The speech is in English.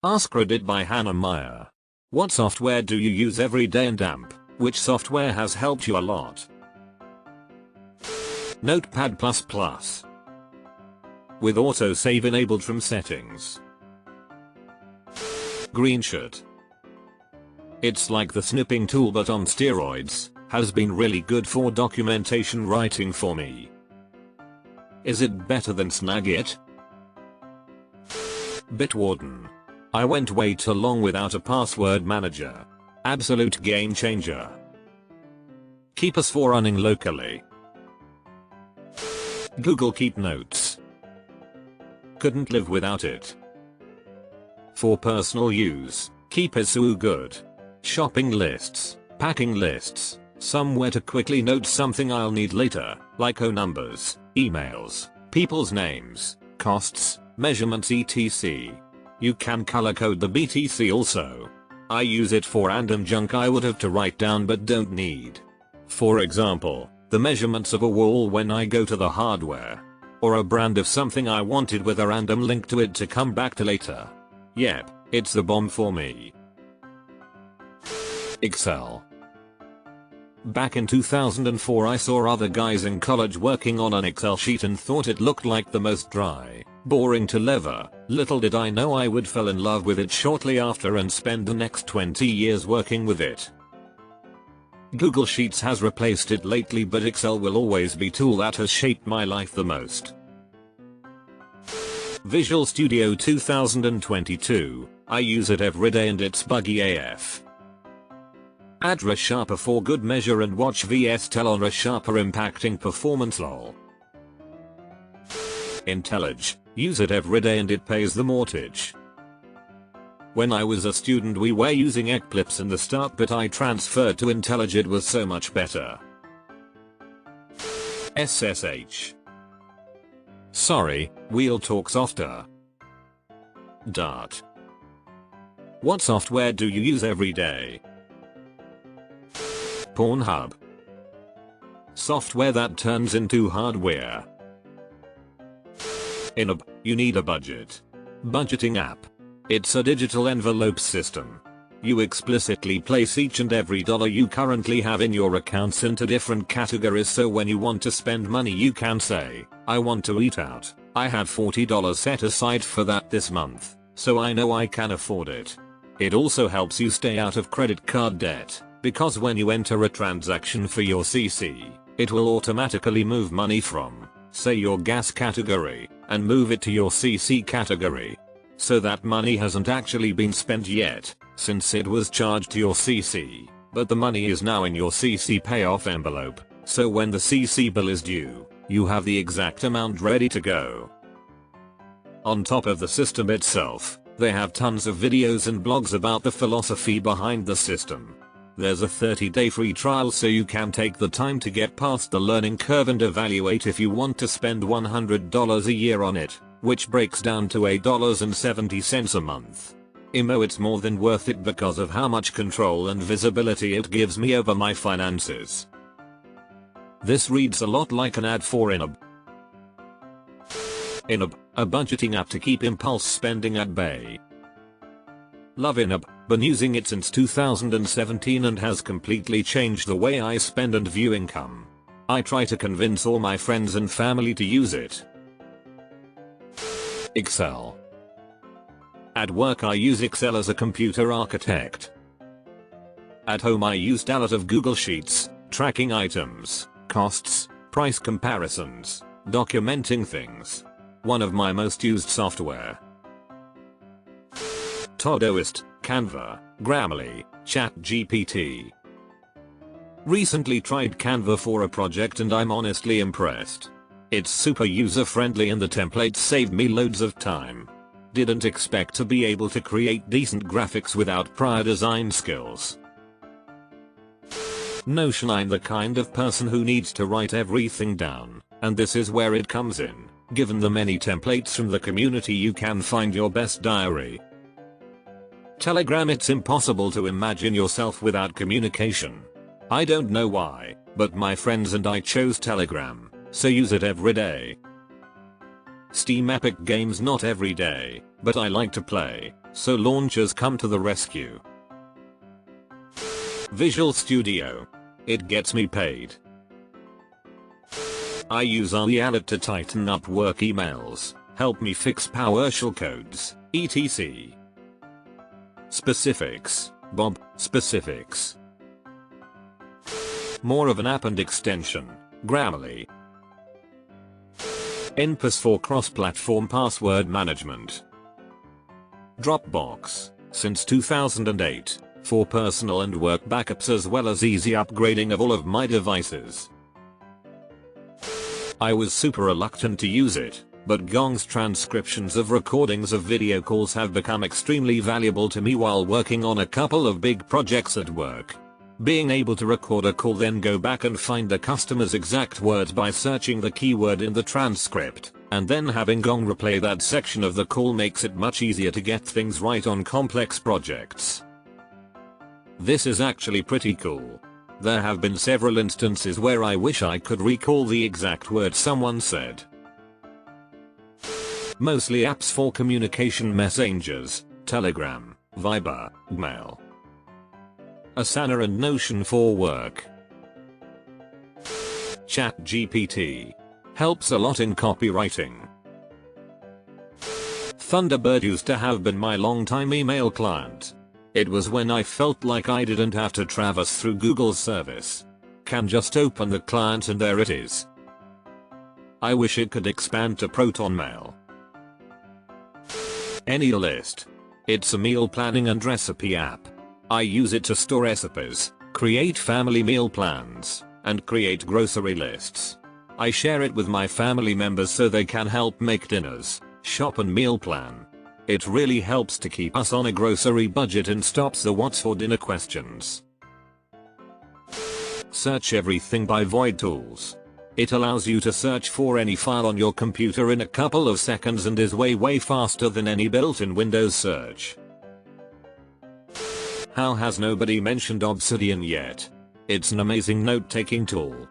AskReddit by Hannah Meyer. What software do you use every day and AMP? Which software has helped you a lot? Notepad++. With autosave enabled from settings. Greenshot. It's like the snipping tool but on steroids, has been really good for documentation writing for me. Is it better than Snagit? Bitwarden. I went way too long without a password manager. Absolute game changer. Keep us for running locally. Google Keep Notes. Couldn't live without it. For personal use, Keep is so good. Shopping lists, packing lists, somewhere to quickly note something I'll need later, like numbers, emails, people's names, costs, measurements etc. You can color code the BTC also. I use it for random junk I would have to write down but don't need. For example, the measurements of a wall when I go to the hardware. Or a brand of something I wanted with a random link to it to come back to later. Yep, it's the bomb for me. Excel. Back in 2004 I saw other guys in college working on an Excel sheet and thought it looked like the most dry, boring to lever. Little did I know I would fall in love with it shortly after and spend the next 20 years working with it. Google Sheets has replaced it lately but Excel will always be the tool that has shaped my life the most. Visual Studio 2022, I use it every day and it's buggy AF. Add ReSharper for good measure and watch vs tell on ReSharper impacting performance lol. IntelliJ, use it every day and it pays the mortgage. When I was a student we were using Eclipse in the start but I transferred to IntelliJ, it was so much better. SSH. Sorry, we'll talk softer. Dart. What software do you use every day? Pornhub. Software that turns into hardware. You need a budget. Budgeting app. It's a digital envelope system. You explicitly place each and every dollar you currently have in your accounts into different categories so when you want to spend money you can say, I want to eat out. I have $40 set aside for that this month, so I know I can afford it. It also helps you stay out of credit card debt. Because when you enter a transaction for your CC, it will automatically move money from, say your gas category, and move it to your CC category. So that money hasn't actually been spent yet, since it was charged to your CC, but the money is now in your CC payoff envelope, so when the CC bill is due, you have the exact amount ready to go. On top of the system itself, they have tons of videos and blogs about the philosophy behind the system. There's a 30-day free trial so you can take the time to get past the learning curve and evaluate if you want to spend $100 a year on it, which breaks down to $8.70 a month. It's more than worth it because of how much control and visibility it gives me over my finances. This reads a lot like an ad for InUp. InUp, a budgeting app to keep impulse spending at bay. Love InUp, been using it since 2017 and has completely changed the way I spend and view income. I try to convince all my friends and family to use it. Excel. At work I use Excel as a computer architect. At home I use a lot of Google Sheets, tracking items, costs, price comparisons, documenting things. One of my most used software. Todoist, Canva, Grammarly, ChatGPT. Recently tried Canva for a project and I'm honestly impressed. It's super user friendly and the templates saved me loads of time. Didn't expect to be able to create decent graphics without prior design skills. Notion. I'm the kind of person who needs to write everything down, and this is where it comes in. Given the many templates from the community you can find your best diary. Telegram. It's impossible to imagine yourself without communication. I don't know why, but my friends and I chose Telegram, so use it every day. Steam. Epic Games. Not every day, but I like to play, so launchers come to the rescue. Visual Studio. It gets me paid. I use AskReddit to tighten up work emails, help me fix PowerShell codes, etc. Specifics. Bob. Specifics. More of an app and extension. Grammarly. NPAS for cross-platform password management. Dropbox. Since 2008. For personal and work backups as well as easy upgrading of all of my devices. I was super reluctant to use it, but Gong's transcriptions of recordings of video calls have become extremely valuable to me while working on a couple of big projects at work. Being able to record a call then go back and find the customer's exact words by searching the keyword in the transcript, and then having Gong replay that section of the call makes it much easier to get things right on complex projects. This is actually pretty cool. There have been several instances where I wish I could recall the exact words someone said. Mostly apps for communication messengers, Telegram, Viber, Mail. Asana and Notion for work. ChatGPT. Helps a lot in copywriting. Thunderbird used to have been my longtime email client. It was when I felt like I didn't have to traverse through Google's service. Can just open the client and there it is. I wish it could expand to Proton Mail. AnyList. It's a meal planning and recipe app. I use it to store recipes, create family meal plans, and create grocery lists. I share it with my family members so they can help make dinners, shop and meal plan. It really helps to keep us on a grocery budget and stops the what's for dinner questions. Search everything by Void Tools. It allows you to search for any file on your computer in a couple of seconds and is way faster than any built-in Windows search. How has nobody mentioned Obsidian yet? It's an amazing note-taking tool.